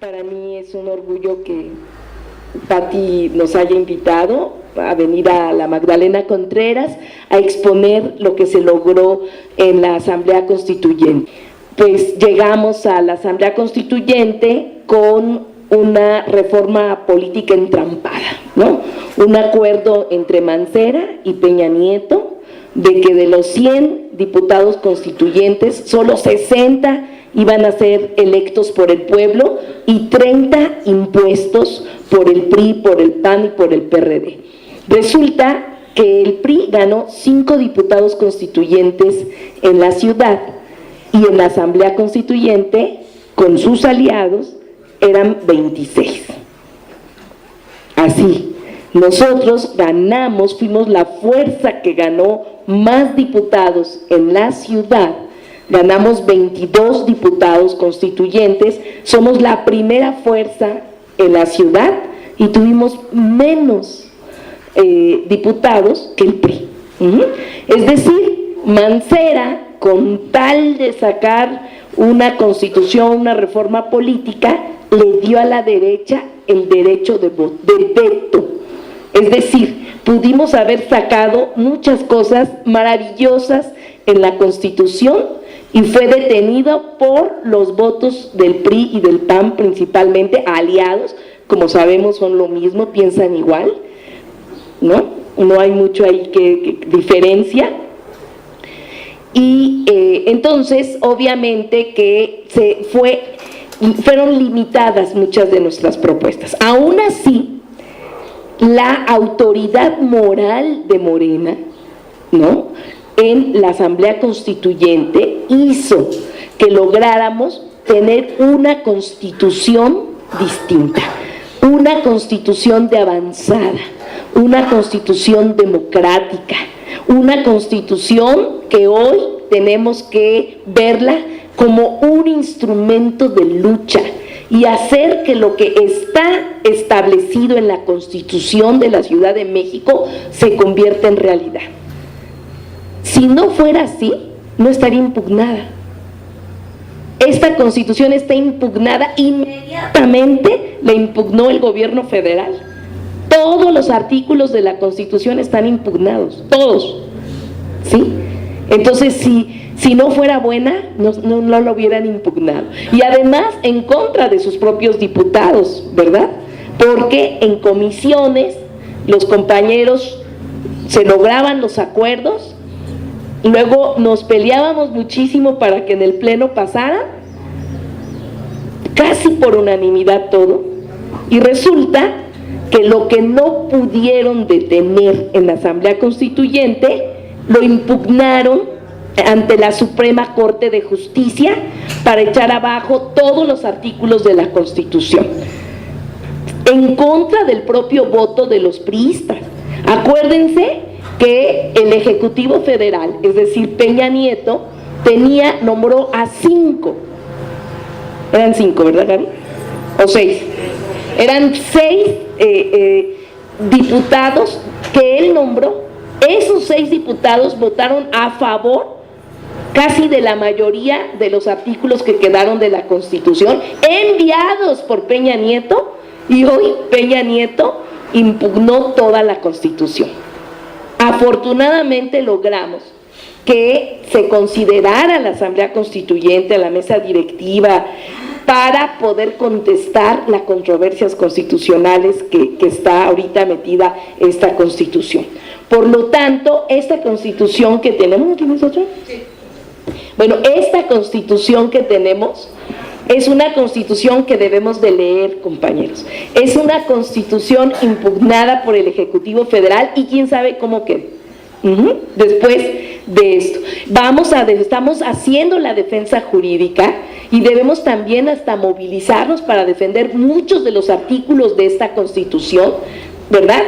Para mí es un orgullo que Pati nos haya invitado a venir a la Magdalena Contreras a exponer lo que se logró en la Asamblea Constituyente. Pues llegamos a la Asamblea Constituyente con una reforma política entrampada, ¿no? Un acuerdo entre Mancera y Peña Nieto de que de los 100 diputados constituyentes, solo 60 iban a ser electos por el pueblo y 30 impuestos por el PRI, por el PAN y por el PRD. Resulta que el PRI ganó 5 diputados constituyentes en la ciudad y en la Asamblea Constituyente, con sus aliados, eran 26. Así, nosotros ganamos, fuimos la fuerza que ganó más diputados en la ciudad. Ganamos 22 diputados constituyentes, somos la primera fuerza en la ciudad y tuvimos menos diputados que el PRI. Es decir, Mancera, con tal de sacar una constitución, una reforma política, le dio a la derecha el derecho de veto. Es decir, pudimos haber sacado muchas cosas maravillosas en la Constitución y fue detenido por los votos del PRI y del PAN, principalmente aliados, como sabemos son lo mismo, piensan igual, ¿no? No hay mucho ahí que diferencia. Y entonces, obviamente que fueron limitadas muchas de nuestras propuestas. Aún así, la autoridad moral de Morena, ¿no?, en la Asamblea Constituyente hizo que lográramos tener una constitución distinta, una constitución de avanzada, una constitución democrática, una constitución que hoy tenemos que verla como un instrumento de lucha y hacer que lo que está establecido en la Constitución de la Ciudad de México se convierta en realidad. Si no fuera así, no estaría impugnada. Esta Constitución está impugnada, inmediatamente la impugnó el gobierno federal. Todos los artículos de la Constitución están impugnados, todos, ¿sí? Entonces, si no fuera buena, no lo hubieran impugnado. Y además, en contra de sus propios diputados, ¿verdad? Porque en comisiones los compañeros se lograban los acuerdos, luego nos peleábamos muchísimo para que en el pleno pasara, casi por unanimidad todo, y resulta que lo que no pudieron detener en la Asamblea Constituyente, lo impugnaron ante la Suprema Corte de Justicia para echar abajo todos los artículos de la Constitución, en contra del propio voto de los priistas. Acuérdense que el Ejecutivo Federal, es decir, Peña Nieto, nombró a 5, eran 5, ¿verdad, Gaby? O 6, eran 6 diputados que él nombró. Esos 6 diputados votaron a favor casi de la mayoría de los artículos que quedaron de la Constitución, enviados por Peña Nieto, y hoy Peña Nieto impugnó toda la Constitución. Afortunadamente logramos que se considerara la Asamblea Constituyente, la mesa directiva, para poder contestar las controversias constitucionales que está ahorita metida esta Constitución. Por lo tanto, esta Constitución que tenemos, ¿no tienes otra? Sí. Bueno, esta Constitución que tenemos es una Constitución que debemos de leer, compañeros. Es una Constitución impugnada por el Ejecutivo Federal y quién sabe cómo quedó. Después de esto, estamos haciendo la defensa jurídica y debemos también hasta movilizarnos para defender muchos de los artículos de esta Constitución, ¿verdad?,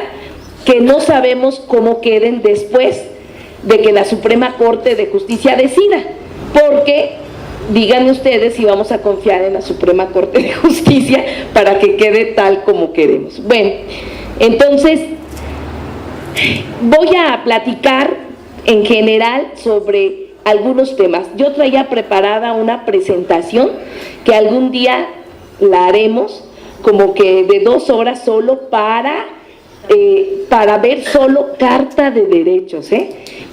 que no sabemos cómo queden después de que la Suprema Corte de Justicia decida, porque díganme ustedes si vamos a confiar en la Suprema Corte de Justicia para que quede tal como queremos. Bueno, entonces voy a platicar en general sobre algunos temas. Yo traía preparada una presentación que algún día la haremos como que de 2 horas solo para ver solo Carta de Derechos,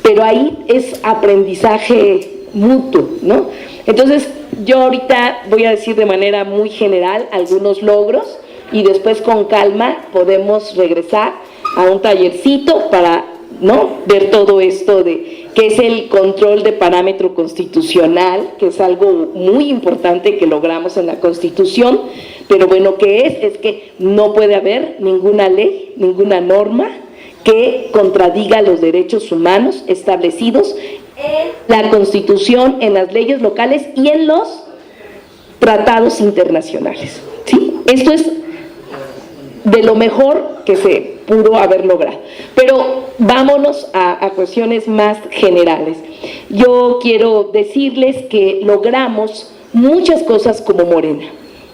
pero ahí es aprendizaje mutuo, ¿no? Entonces, yo ahorita voy a decir de manera muy general algunos logros y después con calma podemos regresar a un tallercito para, ¿no?, ver todo esto de qué es el control de parámetro constitucional, que es algo muy importante que logramos en la Constitución, pero bueno, ¿qué es? Es que no puede haber ninguna ley, ninguna norma que contradiga los derechos humanos establecidos en la Constitución, en las leyes locales y en los tratados internacionales, ¿sí? Esto es de lo mejor que se pudo haber logrado. Pero vámonos a cuestiones más generales. Yo quiero decirles que logramos muchas cosas como Morena.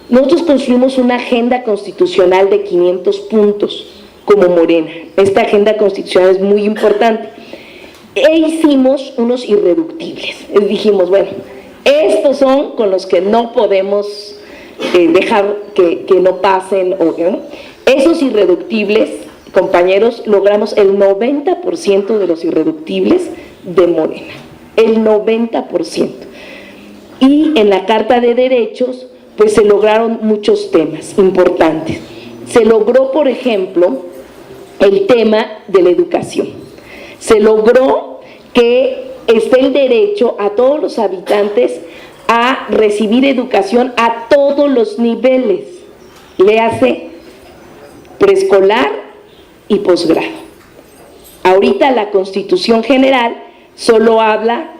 Nosotros construimos una agenda constitucional de 500 puntos como Morena. Esta agenda constitucional es muy importante. E hicimos unos irreductibles. Dijimos, bueno, estos son con los que no podemos dejar que no pasen, esos irreductibles, compañeros, logramos el 90% de los irreductibles de Morena, el 90%. Y en la Carta de Derechos, pues se lograron muchos temas importantes. Se logró, por ejemplo, el tema de la educación. Se logró que esté el derecho a todos los habitantes a recibir educación a todos los niveles, léase preescolar y posgrado. Ahorita la Constitución General solo habla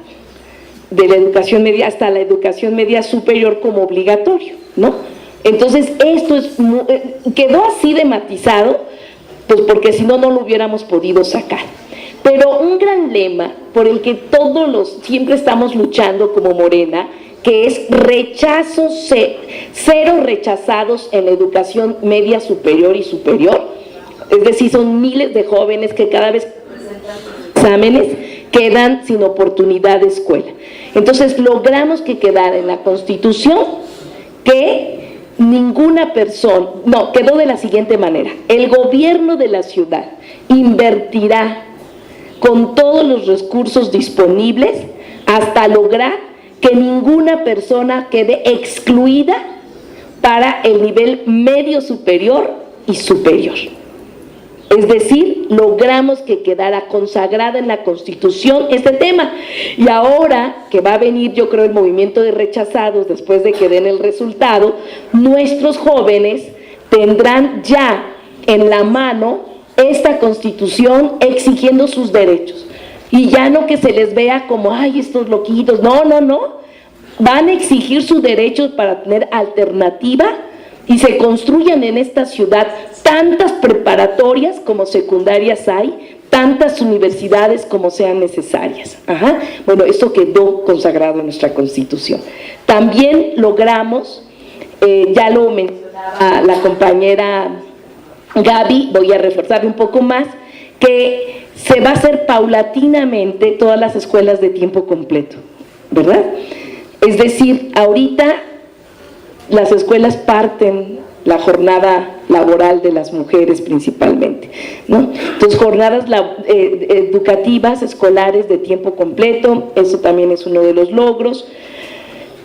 de la educación media hasta la educación media superior como obligatorio, ¿no? Entonces esto quedó así de matizado, pues porque si no, no lo hubiéramos podido sacar. Pero un gran lema por el que siempre estamos luchando como Morena, que es cero rechazados en la educación media superior y superior, es decir, son miles de jóvenes que cada vez presentan exámenes quedan sin oportunidad de escuela. Entonces logramos que quedara en la Constitución que ninguna persona, quedó de la siguiente manera: el gobierno de la ciudad invertirá con todos los recursos disponibles hasta lograr que ninguna persona quede excluida para el nivel medio superior y superior. Es decir, logramos que quedara consagrada en la Constitución este tema. Y ahora que va a venir, yo creo, el movimiento de rechazados, después de que den el resultado, nuestros jóvenes tendrán ya en la mano esta Constitución exigiendo sus derechos. Y ya no que se les vea como, ay, estos loquitos, no, van a exigir sus derechos para tener alternativa y se construyan en esta ciudad tantas preparatorias como secundarias hay, tantas universidades como sean necesarias. Bueno, esto quedó consagrado en nuestra Constitución. También logramos, ya lo mencionaba la compañera Gaby, voy a reforzar un poco más, que se va a hacer paulatinamente todas las escuelas de tiempo completo, ¿verdad? Es decir, ahorita las escuelas parten la jornada laboral de las mujeres principalmente, ¿no? Entonces, jornadas educativas, escolares de tiempo completo, eso también es uno de los logros.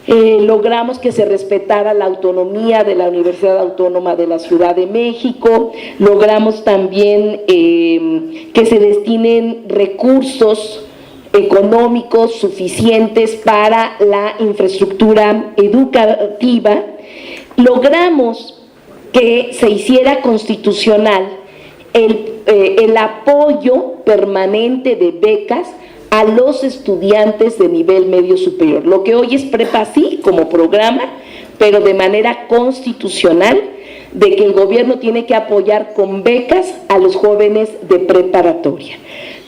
Logramos que se respetara la autonomía de la Universidad Autónoma de la Ciudad de México, logramos también que se destinen recursos económicos suficientes para la infraestructura educativa, logramos que se hiciera constitucional el apoyo permanente de becas a los estudiantes de nivel medio superior, lo que hoy es Prepa Sí como programa, pero de manera constitucional, de que el gobierno tiene que apoyar con becas a los jóvenes de preparatoria.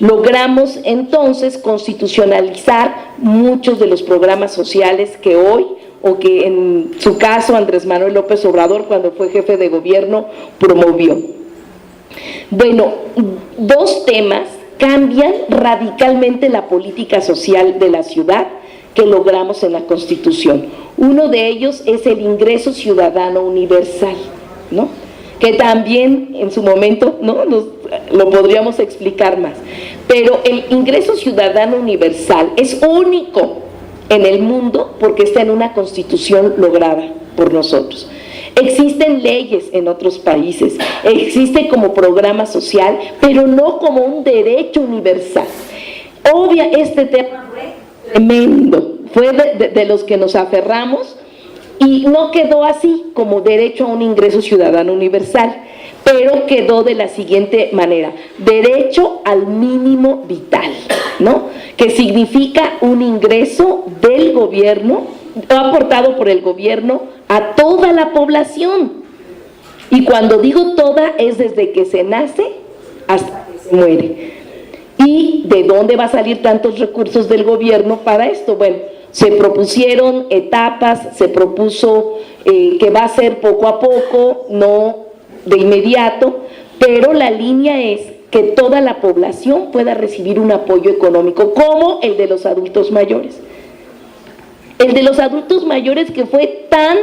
Logramos entonces constitucionalizar muchos de los programas sociales que hoy, o que en su caso Andrés Manuel López Obrador, cuando fue jefe de gobierno, promovió. Bueno, dos temas cambian radicalmente la política social de la ciudad que logramos en la Constitución. Uno de ellos es el ingreso ciudadano universal, ¿no? Que también en su momento, ¿no?, lo podríamos explicar más. Pero el ingreso ciudadano universal es único en el mundo porque está en una Constitución lograda por nosotros. Existen leyes en otros países, existe como programa social, pero no como un derecho universal. Este tema fue tremendo, fue de los que nos aferramos y no quedó así como derecho a un ingreso ciudadano universal, pero quedó de la siguiente manera: derecho al mínimo vital, ¿no? Que significa un ingreso del gobierno, aportado por el gobierno a toda la población. Y cuando digo toda, es desde que se nace hasta que se muere. ¿Y de dónde va a salir tantos recursos del gobierno para esto? Bueno, se propusieron etapas, se propuso que va a ser poco a poco, no de inmediato, pero la línea es que toda la población pueda recibir un apoyo económico, como el de los adultos mayores. El de los adultos mayores, que fue tan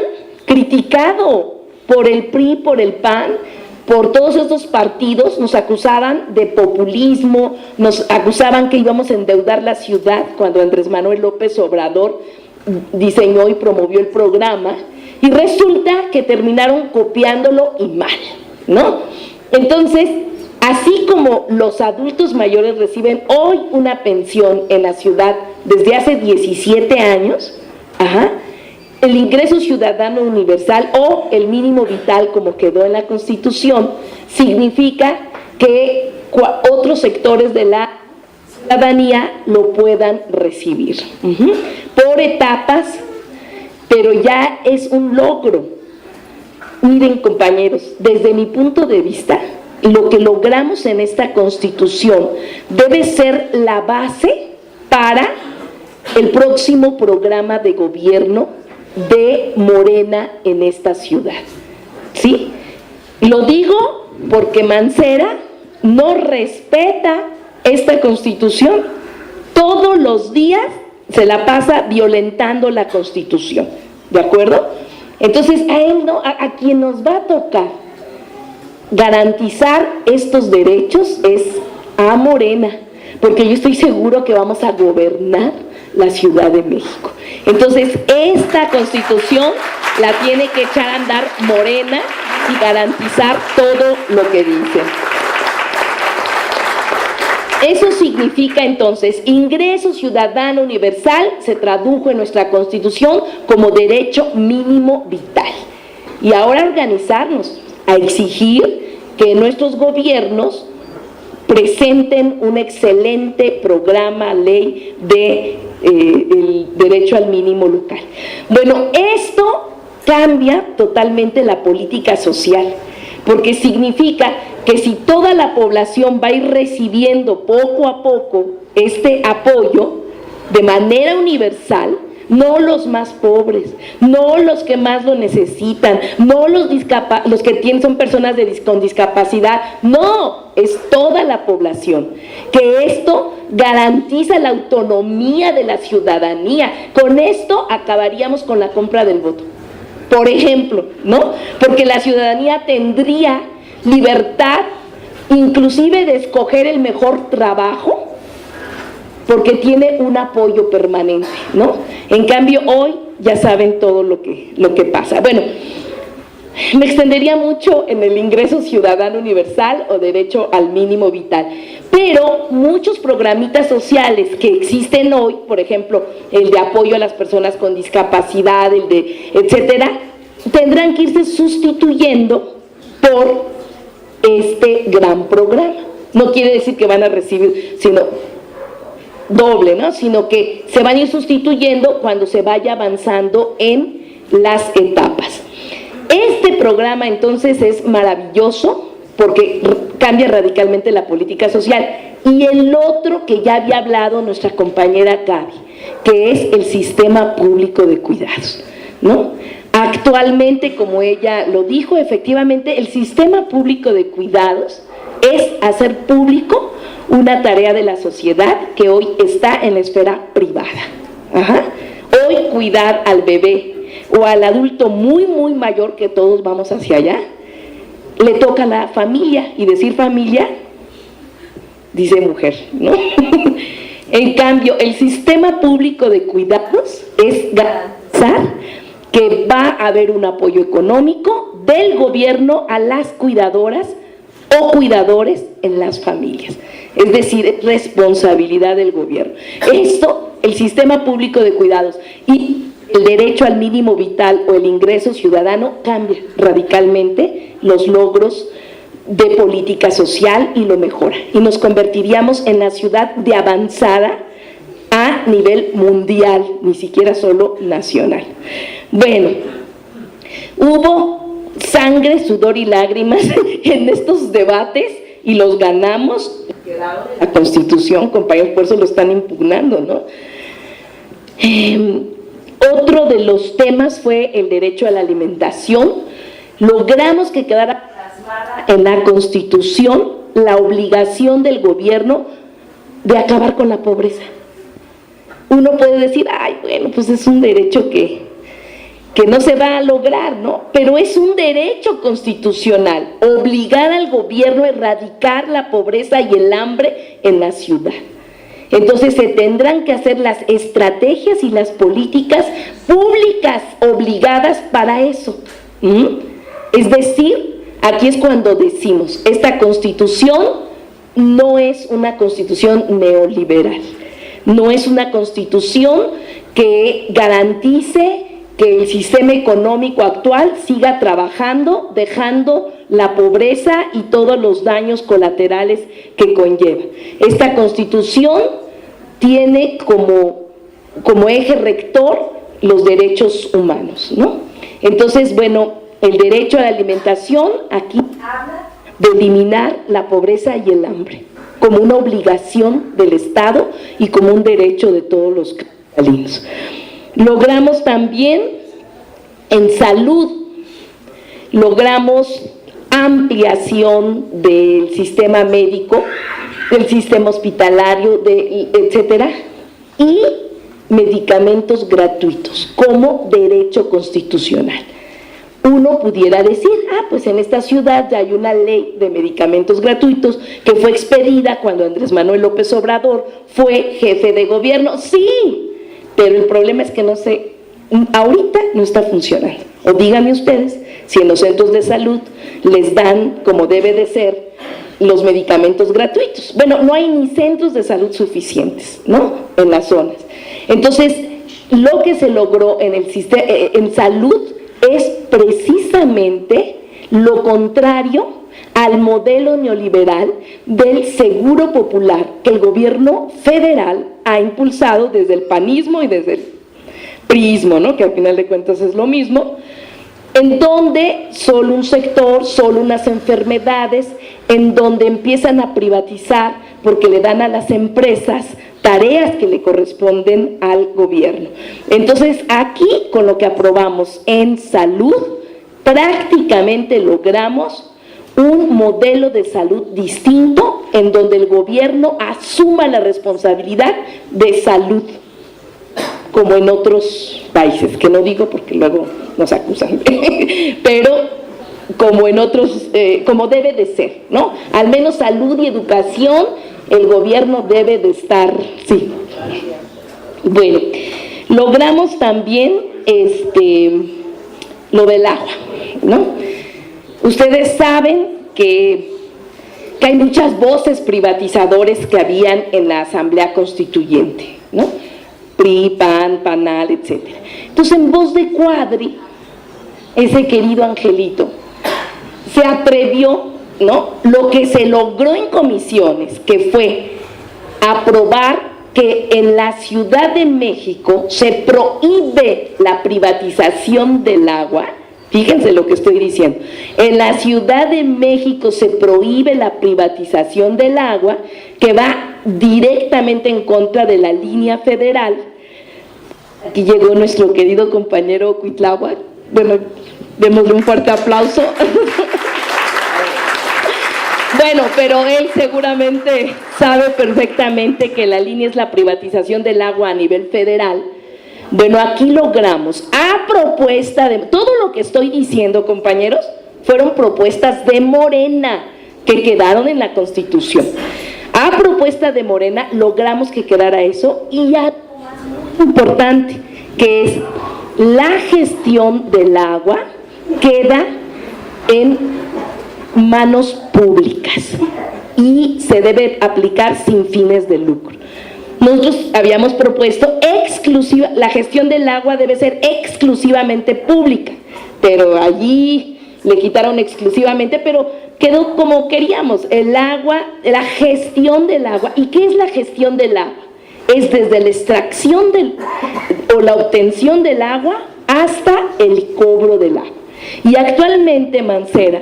criticado por el PRI, por el PAN, por todos estos partidos. Nos acusaban de populismo, nos acusaban que íbamos a endeudar la ciudad cuando Andrés Manuel López Obrador diseñó y promovió el programa, y resulta que terminaron copiándolo y mal, ¿no? Entonces, así como los adultos mayores reciben hoy una pensión en la ciudad desde hace 17 años, el ingreso ciudadano universal o el mínimo vital, como quedó en la Constitución, significa que otros sectores de la ciudadanía lo puedan recibir por etapas, pero ya es un logro. Miren, compañeros, desde mi punto de vista, lo que logramos en esta Constitución debe ser la base para el próximo programa de gobierno de Morena en esta ciudad, ¿sí? Lo digo porque Mancera no respeta esta Constitución. Todos los días se la pasa violentando la Constitución, ¿de acuerdo? Entonces, a él no, a quien nos va a tocar garantizar estos derechos es a Morena, porque yo estoy seguro que vamos a gobernar la Ciudad de México. Entonces, esta Constitución la tiene que echar a andar Morena y garantizar todo lo que dice. Eso significa entonces, ingreso ciudadano universal se tradujo en nuestra Constitución como derecho mínimo vital. Y ahora organizarnos a exigir que nuestros gobiernos presenten un excelente programa, ley de el derecho al mínimo local. Bueno, esto cambia totalmente la política social, porque significa que si toda la población va a ir recibiendo poco a poco este apoyo de manera universal, no los más pobres, no los que más lo necesitan, no los que son personas con discapacidad, no, es toda la población, que esto garantiza la autonomía de la ciudadanía. Con esto acabaríamos con la compra del voto, por ejemplo, ¿no? Porque la ciudadanía tendría libertad inclusive de escoger el mejor trabajo, porque tiene un apoyo permanente, ¿no? En cambio, hoy ya saben todo lo que pasa. Bueno, me extendería mucho en el ingreso ciudadano universal o derecho al mínimo vital, pero muchos programitas sociales que existen hoy, por ejemplo, el de apoyo a las personas con discapacidad, el de etcétera, tendrán que irse sustituyendo por este gran programa. No quiere decir que van a recibir, sino doble, ¿no? Sino que se van a ir sustituyendo cuando se vaya avanzando en las etapas. Este programa entonces es maravilloso porque cambia radicalmente la política social. Y el otro que ya había hablado nuestra compañera Gaby, que es el sistema público de cuidados, ¿no? Actualmente, como ella lo dijo, efectivamente el sistema público de cuidados es hacer público una tarea de la sociedad que hoy está en la esfera privada. Ajá. Hoy cuidar al bebé o al adulto muy, muy mayor, que todos vamos hacia allá, le toca a la familia, y decir familia, dice mujer, ¿no? En cambio, el sistema público de cuidados es garantizar que va a haber un apoyo económico del gobierno a las cuidadoras o cuidadores en las familias. Es decir, es responsabilidad del gobierno. Esto, el sistema público de cuidados y el derecho al mínimo vital o el ingreso ciudadano cambia radicalmente los logros de política social y lo mejora. Y nos convertiríamos en la ciudad de avanzada a nivel mundial, ni siquiera solo nacional. Bueno, hubo sangre, sudor y lágrimas en estos debates y los ganamos. La Constitución, compañeros, por eso lo están impugnando, ¿no? Otro de los temas fue el derecho a la alimentación. Logramos que quedara plasmada en la Constitución la obligación del gobierno de acabar con la pobreza. Uno puede decir, ay, bueno, pues es un derecho que no se va a lograr, ¿no? Pero es un derecho constitucional, obligar al gobierno a erradicar la pobreza y el hambre en la ciudad. Entonces se tendrán que hacer las estrategias y las políticas públicas obligadas para eso. Es decir, aquí es cuando decimos, esta Constitución no es una Constitución neoliberal, no es una Constitución que garantice que el sistema económico actual siga trabajando, dejando la pobreza y todos los daños colaterales que conlleva. Esta Constitución tiene como eje rector los derechos humanos, ¿no? Entonces, bueno, el derecho a la alimentación aquí habla de eliminar la pobreza y el hambre como una obligación del Estado y como un derecho de todos los capitalinos. Logramos también en salud, logramos ampliación del sistema médico, del sistema hospitalario, etcétera, y medicamentos gratuitos como derecho constitucional. Uno pudiera decir, pues en esta ciudad ya hay una ley de medicamentos gratuitos que fue expedida cuando Andrés Manuel López Obrador fue jefe de gobierno. Sí, pero el problema es que ahorita no está funcionando. O díganme ustedes si en los centros de salud les dan, como debe de ser, los medicamentos gratuitos. Bueno, no hay ni centros de salud suficientes, ¿no?, en las zonas. Entonces, lo que se logró en salud es precisamente lo contrario al modelo neoliberal del seguro popular que el gobierno federal ha impulsado desde el panismo y desde el priismo, ¿no?, que al final de cuentas es lo mismo, en donde solo un sector, solo unas enfermedades, en donde empiezan a privatizar porque le dan a las empresas tareas que le corresponden al gobierno. Entonces, aquí con lo que aprobamos en salud, prácticamente logramos un modelo de salud distinto en donde el gobierno asuma la responsabilidad de salud, como en otros países, que no digo porque luego nos acusan, pero como en otros, como debe de ser, ¿no? Al menos salud y educación, el gobierno debe de estar, sí. Bueno, logramos también lo del agua, ¿no? Ustedes saben que hay muchas voces privatizadores que habían en la Asamblea Constituyente, ¿no? PRI, PAN, PANAL, etc. Entonces, en voz de Cuadri, ese querido angelito, se atrevió, ¿no?, lo que se logró en comisiones, que fue aprobar que en la Ciudad de México se prohíbe la privatización del agua. Fíjense lo que estoy diciendo. En la Ciudad de México se prohíbe la privatización del agua, que va directamente en contra de la línea federal. Aquí llegó nuestro querido compañero Cuitláhuac. Bueno, démosle un fuerte aplauso. Bueno, pero él seguramente sabe perfectamente que la línea es la privatización del agua a nivel federal, Bueno, aquí logramos, a propuesta de, todo lo que estoy diciendo, compañeros, fueron propuestas de Morena que quedaron en la Constitución. A propuesta de Morena logramos que quedara eso, y ya importante, que es la gestión del agua queda en manos públicas y se debe aplicar sin fines de lucro. Nosotros habíamos propuesto la gestión del agua debe ser exclusivamente pública, pero allí le quitaron exclusivamente, pero quedó como queríamos, el agua, la gestión del agua. ¿Y qué es la gestión del agua? Es desde la extracción o la obtención del agua hasta el cobro del agua. Y actualmente Mancera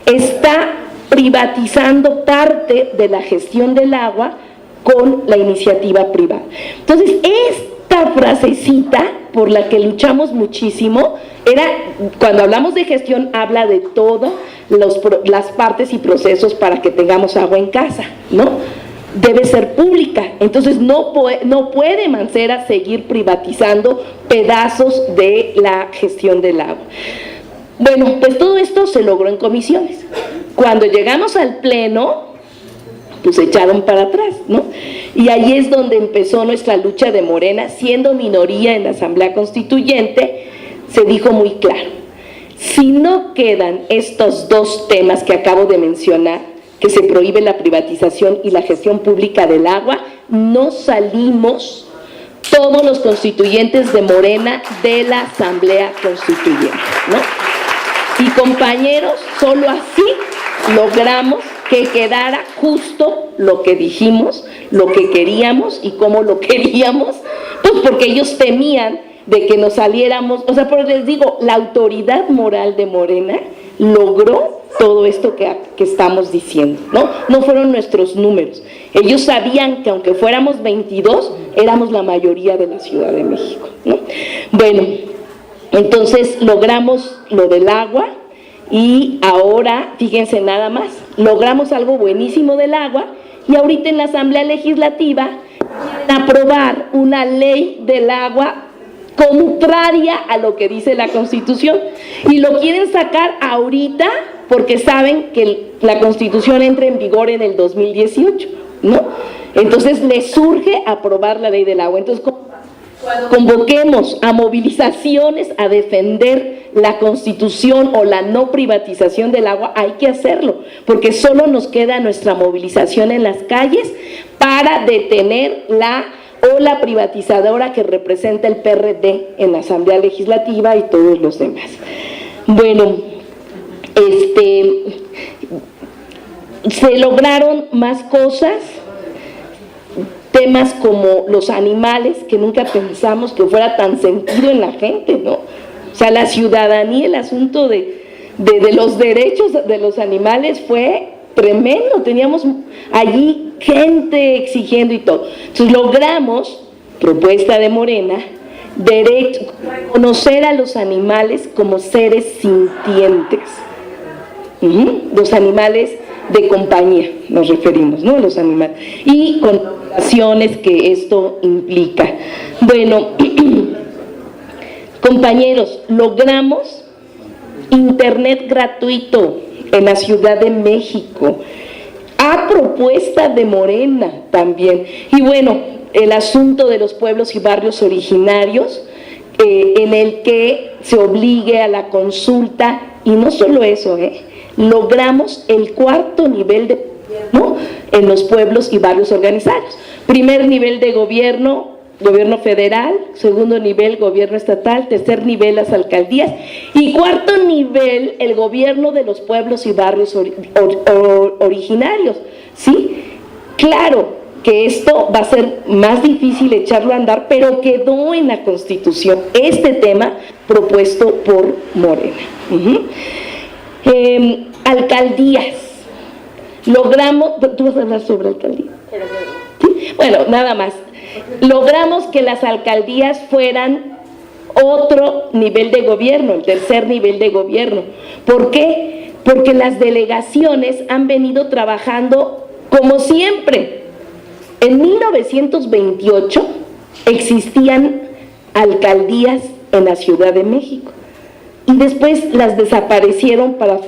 está privatizando parte de la gestión del agua con la iniciativa privada. Entonces, esta frasecita por la que luchamos muchísimo, cuando hablamos de gestión, habla de todas las partes y procesos para que tengamos agua en casa, ¿no? Debe ser pública, entonces no puede Mancera seguir privatizando pedazos de la gestión del agua. Bueno, pues todo esto se logró en comisiones. Cuando llegamos al pleno, pues se echaron para atrás, ¿no? Y ahí es donde empezó nuestra lucha de Morena, siendo minoría en la Asamblea Constituyente. Se dijo muy claro, si no quedan estos dos temas que acabo de mencionar, que se prohíbe la privatización y la gestión pública del agua, no salimos todos los constituyentes de Morena de la Asamblea Constituyente, ¿no? Y compañeros, solo así logramos que quedara justo lo que dijimos, lo que queríamos y cómo lo queríamos, pues porque ellos temían de que nos saliéramos, o sea, pero les digo, la autoridad moral de Morena logró todo esto que estamos diciendo, ¿no? No fueron nuestros números. Ellos sabían que aunque fuéramos 22, éramos la mayoría de la Ciudad de México, ¿no? Bueno, entonces logramos lo del agua y ahora, fíjense nada más, logramos algo buenísimo del agua y ahorita en la Asamblea Legislativa van a aprobar una ley del agua contraria a lo que dice la Constitución y lo quieren sacar ahorita porque saben que la Constitución entra en vigor en el 2018, ¿no? Entonces les surge aprobar la ley del agua. Entonces convoquemos a movilizaciones a defender la Constitución o la no privatización del agua, hay que hacerlo, porque solo nos queda nuestra movilización en las calles para detener la privatizadora que representa el PRD en la Asamblea Legislativa y todos los demás. Bueno, se lograron más cosas, temas como los animales, que nunca pensamos que fuera tan sentido en la gente, ¿no? O sea, la ciudadanía, el asunto de los derechos de los animales fue tremendo, teníamos allí gente exigiendo y todo. Entonces logramos, propuesta de Morena, reconocer a los animales como seres sintientes. Los animales de compañía nos referimos, ¿no? Los animales. Y con acciones que esto implica. Bueno, compañeros, logramos internet gratuito en la Ciudad de México, a propuesta de Morena también. Y bueno, el asunto de los pueblos y barrios originarios, en el que se obligue a la consulta, y no solo eso, logramos el 4º nivel de gobierno en los pueblos y barrios organizados. Primer nivel de gobierno federal, segundo nivel, gobierno estatal, tercer nivel, las alcaldías, y cuarto nivel, el gobierno de los pueblos y barrios originarios, ¿sí? Claro que esto va a ser más difícil echarlo a andar, pero quedó en la Constitución este tema propuesto por Morena. Alcaldías. Logramos, ¿tú vas a hablar sobre alcaldías? ¿Sí? Bueno, nada más. Logramos que las alcaldías fueran otro nivel de gobierno, el tercer nivel de gobierno. ¿Por qué? Porque las delegaciones han venido trabajando como siempre. En 1928 existían alcaldías en la Ciudad de México y después las desaparecieron para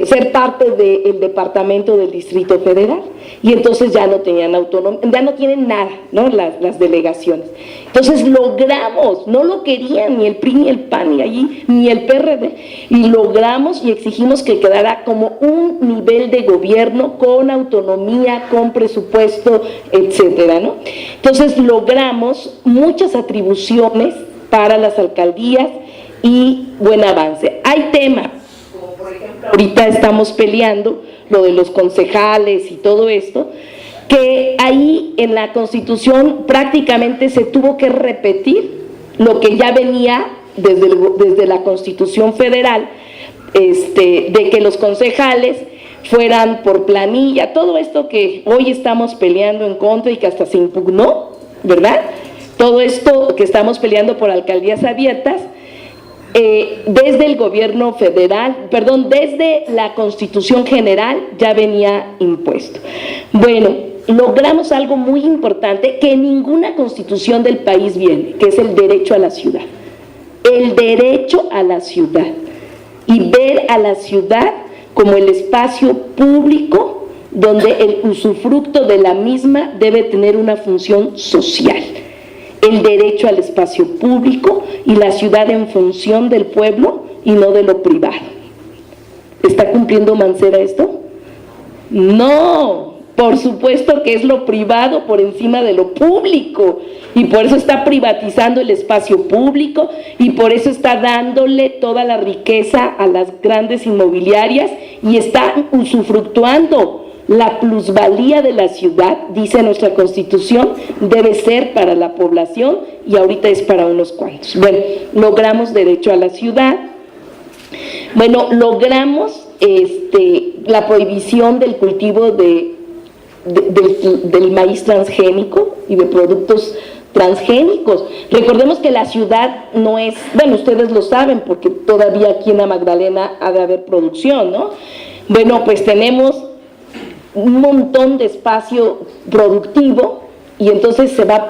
ser parte del departamento del Distrito Federal, y entonces ya no tenían autonomía, ya no tienen nada, ¿no? Las delegaciones. Entonces logramos, no lo querían ni el PRI ni el PAN ni allí, ni el PRD, y logramos y exigimos que quedara como un nivel de gobierno con autonomía, con presupuesto, etcétera, ¿no? Entonces logramos muchas atribuciones para las alcaldías y buen avance. Hay temas, como por ejemplo ahorita estamos peleando lo de los concejales y todo esto, que ahí en la Constitución prácticamente se tuvo que repetir lo que ya venía desde la Constitución Federal, de que los concejales fueran por planilla, todo esto que hoy estamos peleando en contra y que hasta se impugnó, ¿verdad? Todo esto que estamos peleando por alcaldías abiertas, desde el gobierno federal, perdón, desde la Constitución General ya venía impuesto. Bueno, logramos algo muy importante que ninguna constitución del país viene, que es el derecho a la ciudad. El derecho a la ciudad. Y ver a la ciudad como el espacio público donde el usufructo de la misma debe tener una función social. El derecho al espacio público y la ciudad en función del pueblo y no de lo privado. ¿Está cumpliendo Mancera esto? No, por supuesto que es lo privado por encima de lo público, y por eso está privatizando el espacio público y por eso está dándole toda la riqueza a las grandes inmobiliarias y está usufructuando. La plusvalía de la ciudad, dice nuestra Constitución, debe ser para la población y ahorita es para unos cuantos. Bueno, logramos derecho a la ciudad. Bueno, logramos la prohibición del cultivo del maíz transgénico y de productos transgénicos. Recordemos que la ciudad no es, bueno, ustedes lo saben porque todavía aquí en la Magdalena ha de haber producción, ¿no? Bueno, pues tenemos un montón de espacio productivo y entonces se va a la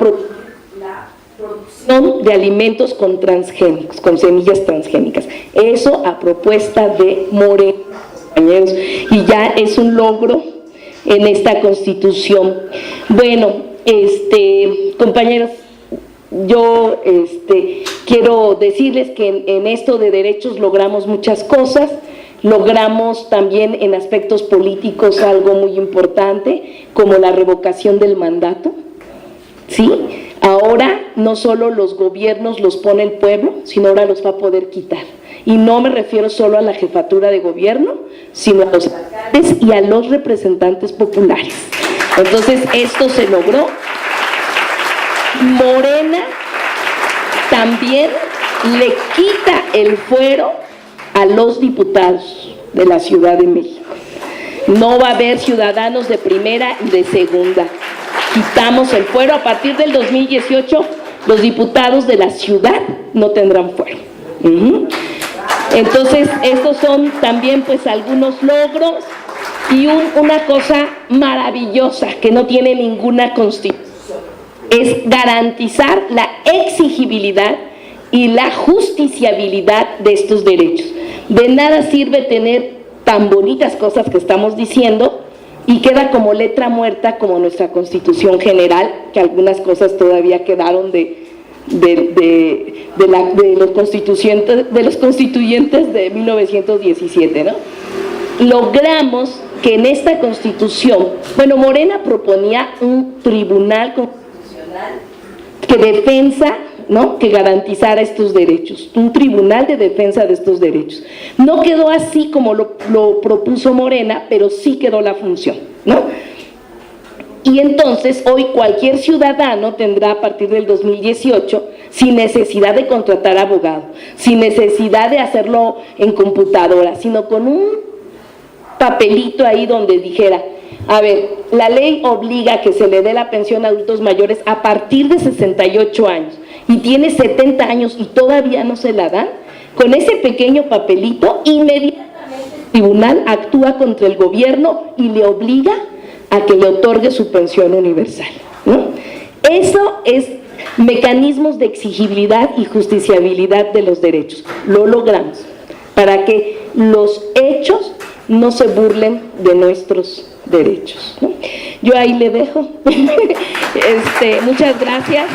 producción de alimentos con transgénicos, con semillas transgénicas. Eso a propuesta de Morena, compañeros, y ya es un logro en esta Constitución. Bueno, compañeros, yo quiero decirles que en esto de derechos logramos muchas cosas. Logramos también en aspectos políticos algo muy importante, como la revocación del mandato, ¿sí? Ahora no solo los gobiernos los pone el pueblo, sino ahora los va a poder quitar. Y no me refiero solo a la jefatura de gobierno, sino a los alcaldes y a los representantes populares. Entonces, esto se logró. Morena también le quita el fuero a los diputados de la Ciudad de México. No va a haber ciudadanos de primera y de segunda. Quitamos el fuero. A partir del 2018, los diputados de la ciudad no tendrán fuero. Entonces, estos son también pues algunos logros y una cosa maravillosa que no tiene ninguna constitución. Es garantizar la exigibilidad y la justiciabilidad de estos derechos. De nada sirve tener tan bonitas cosas que estamos diciendo y queda como letra muerta como nuestra Constitución General, que algunas cosas todavía quedaron de los constituyentes de 1917, ¿no? Logramos que en esta Constitución, bueno, Morena proponía un tribunal constitucional que garantizara estos derechos, un tribunal de defensa de estos derechos. No quedó así como lo propuso Morena, pero sí quedó la función, ¿no? Y entonces hoy cualquier ciudadano tendrá a partir del 2018, sin necesidad de contratar abogado, sin necesidad de hacerlo en computadora, sino con un papelito ahí donde dijera, a ver, la ley obliga a que se le dé la pensión a adultos mayores a partir de 68 años y tiene 70 años y todavía no se la dan. Con ese pequeño papelito, inmediatamente el tribunal actúa contra el gobierno y le obliga a que le otorgue su pensión universal, ¿no? Eso es mecanismos de exigibilidad y justiciabilidad de los derechos. Lo logramos, para que los hechos no se burlen de nuestros derechos, ¿no? Yo ahí le dejo. Muchas gracias.